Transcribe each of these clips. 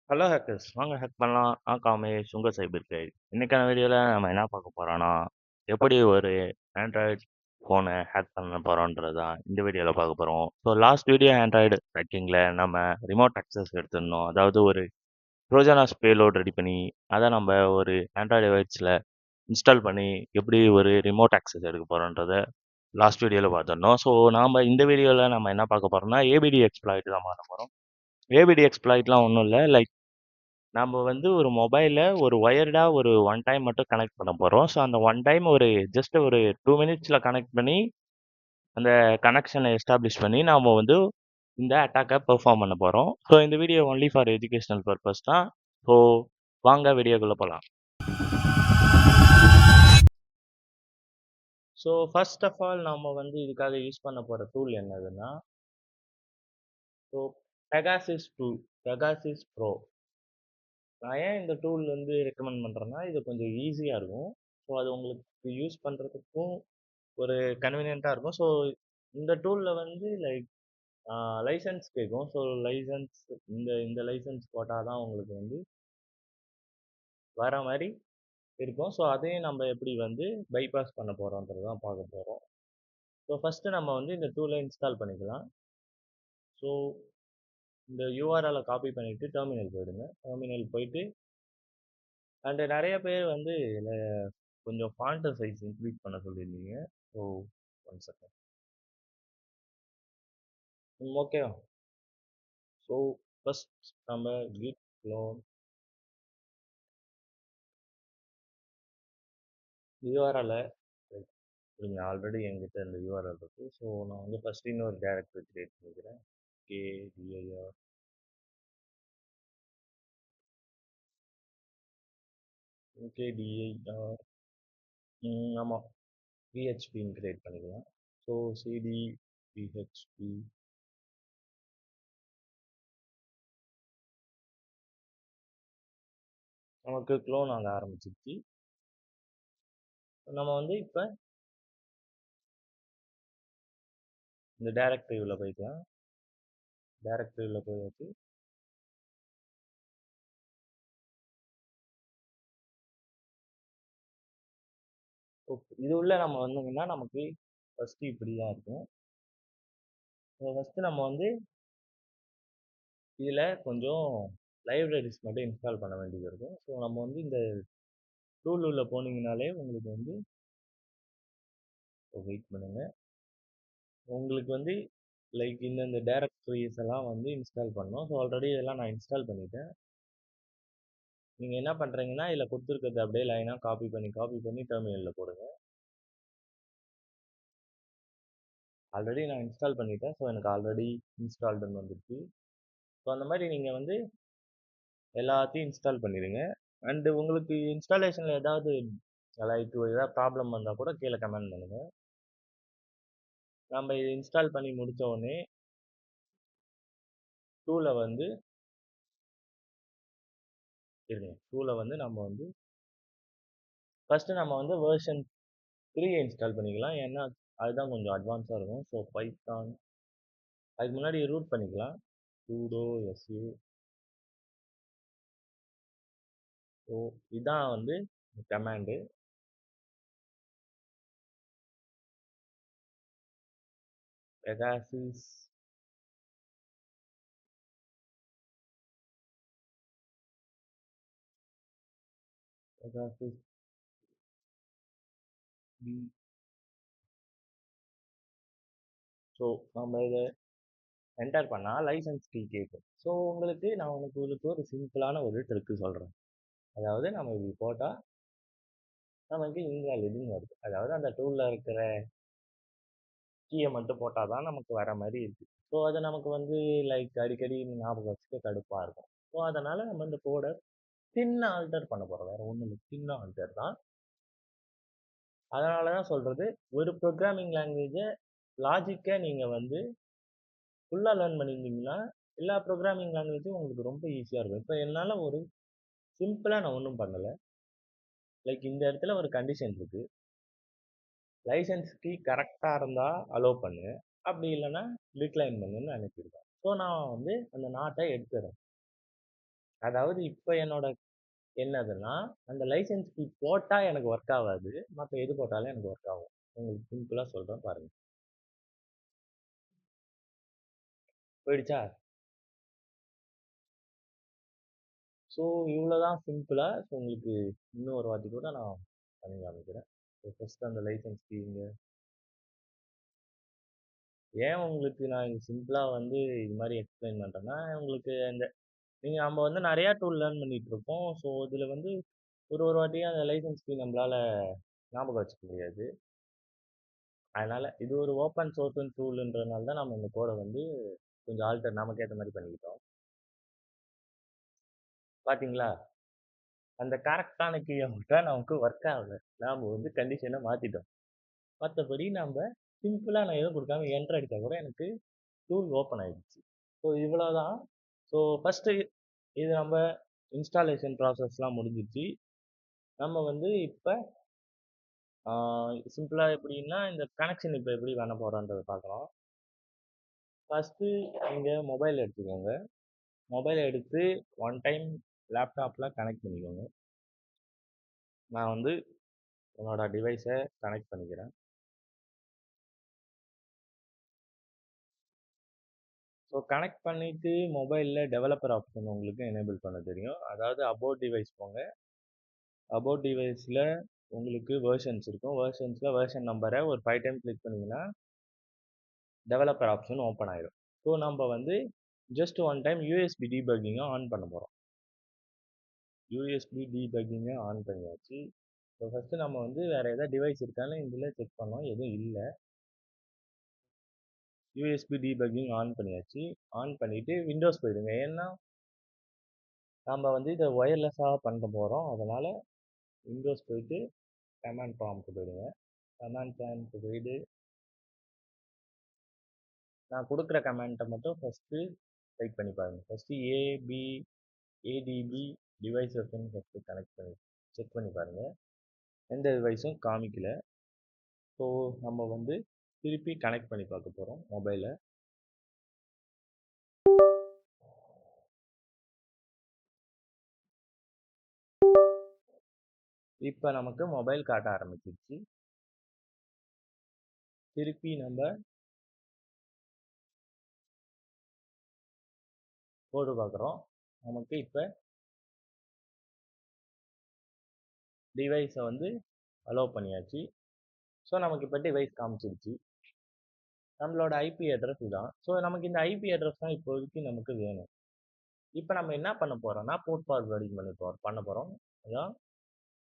Hello hackers வாங்க hack பண்ணலாம். காமேஷ் உங்க சைபர் கைட். இன்னைக்கான வீடியோவில் நம்ம என்ன பார்க்க போறோம்னா எப்படி ஒரு ஆண்ட்ராய்டு ஃபோனை ஹேக் பண்ண போகிறோன்றது தான் இந்த வீடியோவில் பார்க்க போகிறோம். ஸோ லாஸ்ட் வீடியோ ஆண்ட்ராய்டு ஹேக்கிங்கில் நம்ம ரிமோட் அக்சஸ் எடுத்திருந்தோம். அதாவது ஒரு ட்ரோஜனாஸ் பேலோட் ரெடி பண்ணி அதை நம்ம ஒரு ஆண்ட்ராய்டு டிவைஸில் இன்ஸ்டால் பண்ணி எப்படி ஒரு ரிமோட் அக்சஸ் எடுக்க போகிறோன்றத லாஸ்ட் வீடியோவில் பார்த்துருந்தோம். ஸோ நாம் இந்த வீடியோவில் நம்ம என்ன பார்க்க போகிறோம்னா ஏபிடி எக்ஸ்ப்ளாய்ட் தான் பார்க்க போகிறோம். ஏபிடி எக்ஸ்ப்ளாய்ட்லாம் ஒன்றும் இல்லை. லைக் நம்ம வந்து ஒரு மொபைல ஒரு ஒயர்டா ஒரு ஒன் டைம் மட்டும் கனெக்ட் பண்ண போறோம். ஸோ அந்த ஒன் டைம் ஒரு ஜஸ்ட் ஒரு 2 மினிட்ஸ்ல கனெக்ட் பண்ணி, அந்த கனெக்ஷன எஸ்டாப்ளிஷ் பண்ணி நாம வந்து இந்த அட்டாக்க பெர்ஃபார்ம் பண்ண போறோம். ஸோ இந்த video only for educational purpose தான். ஸோ வாங்க வீடியோக்குள்ள போலாம். ஸோ ஃபர்ஸ்ட் ஆஃப் ஆல் நாம வந்து இதுக்காக யூஸ் பண்ண போற டூல் என்னதுன்னா, so Pegasus tool, Pegasus bro. நான் ஏன் இந்த டூல் வந்து ரெக்கமெண்ட் பண்றேன்னா, இது கொஞ்சம் ஈஸியா இருக்கும். ஸோ அது உங்களுக்கு யூஸ் பண்றதுக்கும் ஒரு கன்வீனியன்ட்டா இருக்கும். ஸோ இந்த டூல்ல வந்து லைக் லைசென்ஸ் கேட்கும். ஸோ லைசென்ஸ் இந்த இந்த லைசென்ஸ் போட்டா தான் உங்களுக்கு வந்து வர மாரி இருக்கும். ஸோ அதையும் நம்ம எப்படி வந்து பைபாஸ் பண்ண போறோம்ன்றது தான் பார்க்க போறோம். ஸோ ஃபர்ஸ்ட் நம்ம வந்து இந்த டூலை இன்ஸ்டால் பண்ணிக்கலாம். ஸோ இந்த யூஆர்எல்லை காப்பி பண்ணிட்டு டெர்மினல் போயிடுங்க. டெர்மினல் போயிட்டு அண்ட் நிறைய பேர் வந்து கொஞ்சம் ஃபாண்ட் சைஸ் இன்க்ரீஸ் பண்ண சொல்லியிருந்தீங்க. So one second. ஓகேவா? ஸோ ஃபர்ஸ்ட் நம்ம git clone யூஆர்எல்லை கொடுங்க. ஆல்ரெடி என்கிட்ட இந்த யூஆர்எல் இருக்கு. ஸோ நான் வந்து ஃபர்ஸ்ட் இன்னொரு டேரக்டரி கிரியேட் பண்ணிக்கிறேன். KDIR KDIR ஆமாம், PHPன்னு கிரியேட் பண்ணிக்கலாம். ஸோ CD PHP நமக்கு க்ளோன் ஆக ஆரம்பிச்சிருச்சு. நம்ம வந்து இப்போ இந்த டேரக்டரியில் போய்க்கலாம். டேரக்டரியில் போயாச்சு. இது உள்ள நம்ம வந்தோம்னா நமக்கு ஃபர்ஸ்ட் இப்படி தான் இருக்கும். ஸோ ஃபர்ஸ்ட் நம்ம வந்து இதில் கொஞ்சம் லைப்ரரிஸ் மட்டும் இன்ஸ்டால் பண்ண வேண்டியது இருக்கும். ஸோ நம்ம வந்து இந்த டூல் உள்ள போனீங்கனாலே உங்களுக்கு வந்து வெயிட் பண்ணுங்க. உங்களுக்கு வந்து லைக் இந்த டைரக்டரிஸ் எல்லாம் வந்து இன்ஸ்டால் பண்ணணும். ஸோ ஆல்ரெடி இதெல்லாம் நான் இன்ஸ்டால் பண்ணிட்டேன். நீங்கள் என்ன பண்ணுறீங்கன்னா இதில் கொடுத்துருக்கிறது அப்படியே லைனாக காப்பி பண்ணி டெர்மினலில் போடுங்க. ஆல்ரெடி நான் இன்ஸ்டால் பண்ணிட்டேன். ஸோ எனக்கு ஆல்ரெடி இன்ஸ்டால்டுன்னு வந்துடுச்சு. ஸோ அந்த மாதிரி நீங்கள் வந்து எல்லாத்தையும் இன்ஸ்டால் பண்ணிடுங்க. அண்டு உங்களுக்கு இன்ஸ்டாலேஷனில் ஏதாவது லைக் ஏதாவது ப்ராப்ளம் வந்தால் கூட கீழே கமெண்ட் பண்ணுங்கள். நம்ம இது இன்ஸ்டால் பண்ணி முடித்த உடனே டூலை வந்து நம்ம வந்து ஃபஸ்ட்டு நம்ம வந்து வெர்ஷன் 3 இன்ஸ்டால் பண்ணிக்கலாம். ஏன்னா அதுதான் கொஞ்சம் அட்வான்ஸாக இருக்கும். ஸோ பைத்தான் அதுக்கு முன்னாடி ரூட் பண்ணிக்கலாம். sudo su. ஸோ இதான் வந்து command. Pegasus Pegasus P. So நம்ம இதை என்டர் பண்ணால் லைசன்ஸ் கீ கேட்கும். ஸோ உங்களுக்கு ஒரு சிம்பிளான ஒரு ட்ரிக்கு சொல்கிறேன். அதாவது நம்ம இப்படி போட்டால் நமக்கு இன்வாலிட்னு வருது. அதாவது அந்த டூலில் இருக்கிற கீயை மட்டும் போட்டால் தான் நமக்கு வர மாதிரி இருக்குது. ஸோ அது நமக்கு வந்து லைக் அடிக்கடி ஞாபகம் வச்சுக்க கடுப்பாக இருக்கும். ஸோ அதனால் நம்ம இந்த கோடை சின்ன ஆல்டர் பண்ண போகிறோம். வேறு ஒன்றும் இல்லை, சின்ன ஆல்டர் தான். அதனால தான் சொல்கிறது, ஒரு ப்ரோக்ராமிங் லாங்குவேஜை லாஜிக்கை நீங்கள் வந்து ஃபுல்லாக லேர்ன் பண்ணியிருந்தீங்கன்னா எல்லா ப்ரோக்ராமிங் லாங்குவேஜும் உங்களுக்கு ரொம்ப ஈஸியாக இருக்கும். இப்போ என்னால் ஒரு சிம்பிளாக நான் ஒன்றும் பண்ணலை. லைக் இந்த இடத்துல ஒரு கண்டிஷன் இருக்குது. லைசன்ஸ் கீ கரெக்டாக இருந்தால் அலோவ் பண்ணு, அப்படி இல்லைன்னா டிக்ளைன் பண்ணுன்னு அனுப்பியிருக்கேன். ஸோ நான் வந்து அந்த நாட்டை எடுத்துறேன். அதாவது இப்ப என்னோட என்னதுன்னா, அந்த லைசென்ஸ் கீ போட்டா எனக்கு ஒர்க் ஆவாது. மத்த எது போட்டாலும் எனக்கு ஒர்க் ஆகும். உங்களுக்கு சிம்பிளா சொல்றேன் பாருங்க. போயிடுச்சா? ஸோ இவ்வளோதான் சிம்பிளா. ஸோ உங்களுக்கு இன்னும் ஒரு வாட்டி கூட நான் பண்ணி காமிக்கிறேன். ஸோ ஃபர்ஸ்ட் அந்த லைசென்ஸ் கீங்க ஏன் உங்களுக்கு நான் சிம்பிளா வந்து இது மாரி எக்ஸ்பிளைன் பண்றேன்னா, உங்களுக்கு இந்த நம்ம வந்து நெறையா டூல் லேர்ன் பண்ணிட்டு இருப்போம். ஸோ இதுல வந்து ஒரு ஒரு வாட்டியும் அந்த லைசென்ஸ் கீ நம்மளால ஞாபகம் வச்சுக்க முடியாது. அதனால இது ஒரு ஓப்பன் சோர்ஸ் டூல்ன்றதுனால தான் நம்ம இந்த கோட வந்து கொஞ்சம் ஆல்டர் நமக்கு ஏத்த மாரி பண்ணிக்கிட்டோம். பாத்தீங்களா? அந்த கரெக்ட்டான கீய விட்டா நமக்கு ஒர்க் ஆகல. நாம வந்து கண்டிஷன மாத்திட்டோம். மத்தபடி நம்ப சிம்பிளா நான் எதுவும் குடுக்காம என்டர் அடிச்சா கூட எனக்கு டூல் ஓப்பன் ஆயிடுச்சு. ஸோ இவ்வளவுதான். ஸோ ஃபர்ஸ்ட் இது நம்ம இன்ஸ்டாலேஷன் ப்ராசஸ்லாம் முடிஞ்சிருச்சு. நம்ம வந்து இப்ப சிம்பிளா எப்படின்னா இந்த கனெக்ஷன் இப்ப எப்படி பண்ண போறோன்றத பார்க்கலாம். ஃபர்ஸ்ட் நீங்க மொபைல் எடுத்துக்கோங்க. மொபைல் எடுத்து ஒன் டைம் லேப்டாப்ல கனெக்ட் பண்ணிக்கோங்க. நான் வந்து என்னோட டிவைஸை கனெக்ட் பண்ணிக்கிறேன். ஸோ கனெக்ட் பண்ணிட்டு மொபைலில் டெவலப்பர் ஆப்ஷன் உங்களுக்கு எனேபிள் பண்ண தெரியும். அதாவது அபவுட் டிவைஸ் போங்க. அபவுட் டிவைஸில் உங்களுக்கு வேர்ஷன்ஸ் இருக்கும். வேர்ஷன் நம்பரை ஒரு 5 டைம் கிளிக் பண்ணிங்கன்னா டெவலப்பர் ஆப்ஷன் ஓப்பன் ஆயிடும். ஸோ நம்ம வந்து ஜஸ்ட் ஒன் டைம் யூஎஸ்பி டீபக்கிங்கை ஆன் பண்ண போகிறோம். யூஎஸ்பி டீபக்கிங்கை ஆன் பண்ணியாச்சு. ஸோ ஃபஸ்ட்டு நம்ம வந்து வேறு எதாவது டிவைஸ் இருக்கான்னு இதில் செக் பண்ணோம். எதுவும் இல்லை. யூஎஸ்பி டீபக்கிங் ஆன் பண்ணியாச்சு. ஆன் பண்ணிவிட்டு விண்டோஸ் போயிடுங்க. ஏன்னா நம்ம வந்து இதை ஒயர்லெஸ்ஸாக பண்ண போகிறோம். அதனால் விண்டோஸ் போயிட்டு கமாண்ட் ப்ராம்ப்ட் போயிடுங்க. கமாண்ட் ப்ராம்ப்ட் போயிட்டு நான் கொடுக்குற கமாண்ட்டை மட்டும் ஃபஸ்ட்டு டைப் பண்ணி பாருங்கள். ஃபஸ்ட்டு ஏடிபி டிவைஸஸ்ன்னு ஃபஸ்ட்டு கனெக்ட் பண்ணி செக் பண்ணி பாருங்கள். எந்த டிவைஸும் காமிக்கல. ஸோ நம்ம வந்து திருப்பி கனெக்ட் பண்ணி பார்க்க போகிறோம் மொபைலை. இப்போ நமக்கு மொபைல் காட்ட ஆரம்பிச்சிருச்சு. திருப்பி நம்ம போட்டு பார்க்குறோம். நமக்கு இப்போ டிவைஸை வந்து அலோவ் பண்ணியாச்சு. ஸோ நமக்கு இப்போ டிவைஸ் காமிச்சிருச்சு. நம்மளோட ஐபி அட்ரஸ் இதுதான். ஸோ நமக்கு இந்த ஐபி அட்ரஸ் தான் இப்போதைக்கு நமக்கு வேணும். இப்போ நம்ம என்ன பண்ண போறோம்னா போர்ட் ஃபார்வர்டிங் பண்ண போகிறோம். அதான்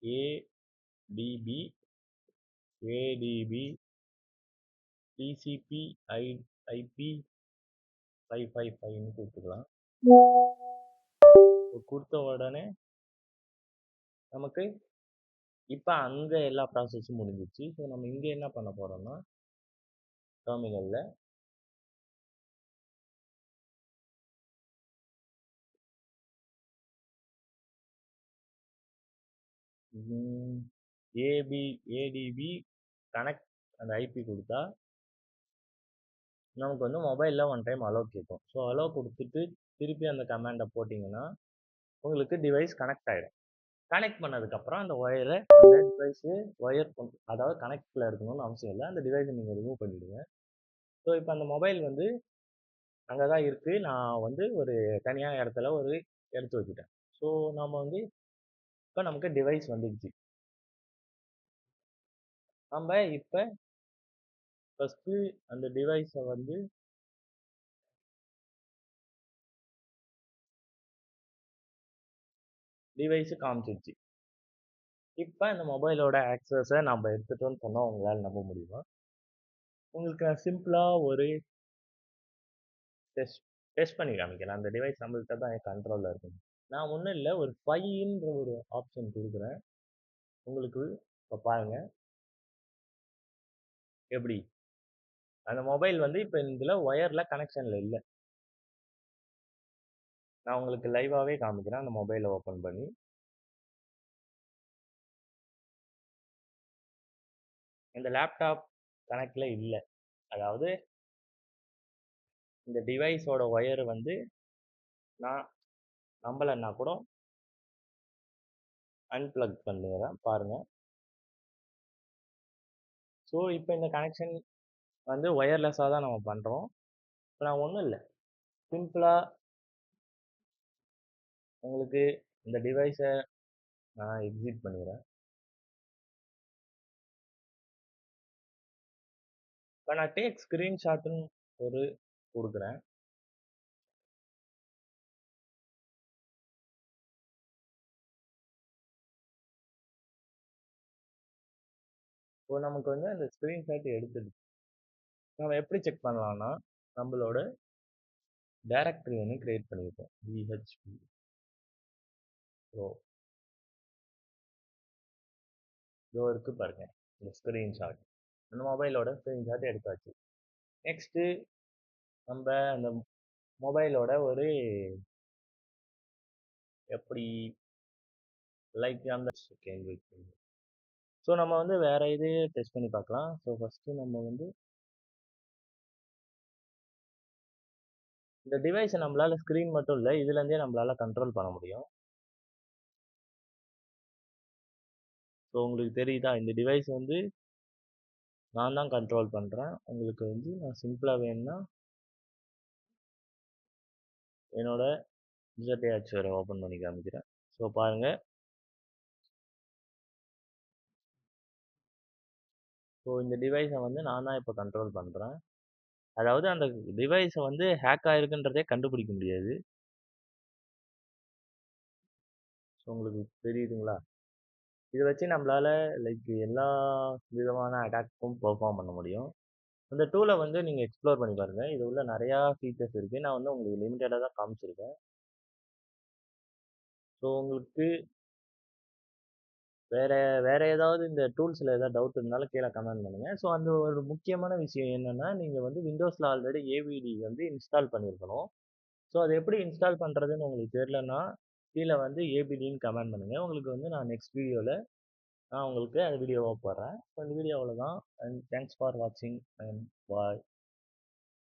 ஏடிபி டிசிபி ஐபி 555ன்னு கொடுத்துக்கலாம். கொடுத்த உடனே நமக்கு இப்போ அங்கே எல்லா ப்ராசஸும் முடிஞ்சிச்சு. ஸோ நம்ம இங்கே என்ன பண்ண போகிறோம்னா டெர்மினலில் ஏடிபி கனெக்ட் அந்த ஐபி கொடுத்தா நமக்கு வந்து மொபைலில் ஒன் டைம் அலோவ் கேட்கும். ஸோ அலோவ் கொடுத்துட்டு திருப்பி அந்த கமாண்டை போட்டிங்கன்னா உங்களுக்கு டிவைஸ் கனெக்ட் ஆகிடும். கனெக்ட் பண்ணதுக்கப்புறம் அந்த ஒயரை அந்த டிவைஸு அதாவது கனெக்டில் இருக்கணும்னு அவசியம் இல்லை. அந்த டிவைஸை நீங்கள் ரிமூவ் பண்ணிவிடுங்க. ஸோ இப்போ அந்த மொபைல் வந்து அங்கே தான் இருக்குது. நான் வந்து ஒரு தனியான இடத்துல எடுத்து வச்சுட்டேன். ஸோ நம்ம வந்து இப்போ நமக்கு டிவைஸ் வந்துடுச்சு. நம்ம இப்போ ஃபஸ்ட்டு அந்த டிவைஸை வந்து டிவைஸு காமிச்சிருச்சு. இப்போ அந்த மொபைலோட ஆக்சஸை நம்ம எடுத்துட்டோம்னு சொன்னால் உங்களால் நம்ப முடியுமா? உங்களுக்கு நான் சிம்பிளாக ஒரு டெஸ்ட் டெஸ்ட் பண்ணி காமிக்கிறேன். அந்த டிவைஸ் நம்மள்கிட்ட தான் என் கண்ட்ரோலில் இருக்கும். நான் ஒன்றும் இல்லை, ஒரு 5ன்ற ஒரு ஆப்ஷன் கொடுக்குறேன் உங்களுக்கு. இப்போ பாருங்க எப்படி அந்த மொபைல் வந்து இப்போ இதில் ஒயரில் கனெக்ஷனில் இல்லை. நான் உங்களுக்கு லைவாகவே காமிக்கிறேன் அந்த மொபைலை ஓப்பன் பண்ணி. இந்த லேப்டாப் கனெக்டில் இல்லை. அதாவது இந்த டிவைஸோட ஒயர் வந்து நான் நம்பலைன்னா கூட அன்பிளக் பண்ணிடுறேன் பாருங்கள். ஸோ இப்போ இந்த கனெக்ஷன் வந்து ஒயர்லெஸ்ஸாக தான் நம்ம பண்ணுறோம். இப்போ நான் ஒன்றும் இல்லை, சிம்பிளாக உங்களுக்கு இந்த டிவைஸை நான் எக்ஸிட் பண்ணிடுறேன். இப்போ நான் டேக் ஸ்க்ரீன்ஷாட்டுன்னு ஒரு கொடுக்குறேன். இப்போ நமக்கு வந்து அந்த ஸ்க்ரீன்ஷாட் எடுத்துடுச்சு. நம்ம எப்படி செக் பண்ணலாம்னா, நம்மளோட டைரக்டரி ஒன்று கிரியேட் பண்ணியிருக்கோம், பிஹெச்பி ப்ரோ. இதோ இருக்கு பாருங்க இந்த ஸ்க்ரீன்ஷாட். அந்த மொபைலோட ஸ்க்ரீன்ஷாட் எடுத்தாச்சு. நெக்ஸ்ட்டு நம்ம அந்த மொபைலோட ஒரு எப்படி லைக் அந்த கேள்வி. ஸோ நம்ம வந்து வேற இது டெஸ்ட் பண்ணி பார்க்கலாம். ஸோ ஃபஸ்ட்டு நம்ம வந்து இந்த டிவைஸை நம்மளால ஸ்க்ரீன் மட்டும் இல்லை, இதுலேருந்தே நம்மளால கண்ட்ரோல் பண்ண முடியும். ஸோ உங்களுக்கு தெரியுதா, இந்த டிவைஸ் வந்து நான் தான் கண்ட்ரோல் பண்ணுறேன். உங்களுக்கு வந்து நான் சிம்பிளாக வேணும்னா என்னோட ZH வேறு ஓப்பன் பண்ணி காமிக்கிறேன். ஸோ பாருங்கள். ஸோ இந்த டிவைஸை வந்து நான் தான் இப்போ கண்ட்ரோல் பண்ணுறேன். அதாவது அந்த டிவைஸை வந்து ஹேக் ஆகிருக்குன்றதே கண்டுபிடிக்க முடியாது. ஸோ உங்களுக்கு தெரியுதுங்களா? இதை வச்சு நம்மளால லைக் எல்லா விதமான அட்டாக்கும் பெர்ஃபார்ம் பண்ண முடியும். இந்த டூலை வந்து நீங்கள் எக்ஸ்ப்ளோர் பண்ணி பாருங்கள். இது உள்ள நிறையா ஃபீச்சர்ஸ் இருக்குது. நான் வந்து உங்களுக்கு லிமிட்டடாக தான் காமிச்சிருக்கேன். ஸோ உங்களுக்கு வேற வேற ஏதாவது இந்த டூல்ஸில் ஏதாவது டவுட் இருந்தாலும் கீழே கமெண்ட் பண்ணுங்கள். ஸோ அந்த ஒரு முக்கியமான விஷயம் என்னென்னா, நீங்கள் வந்து விண்டோஸில் ஆல்ரெடி ஏவிடி வந்து இன்ஸ்டால் பண்ணியிருக்கணும். ஸோ அது எப்படி இன்ஸ்டால் பண்ணுறதுன்னு உங்களுக்கு தெரியலன்னா கீழே வந்து ஏபிடின்னு கமெண்ட் பண்ணுங்கள். உங்களுக்கு வந்து நான் நெக்ஸ்ட் வீடியோவில் நான் உங்களுக்கு அந்த வீடியோவை போடுறேன். ஸோ இந்த வீடியோ அவ்வளோதான். அண்ட் தேங்க்ஸ் ஃபார் வாட்சிங் அண்ட் பாய்.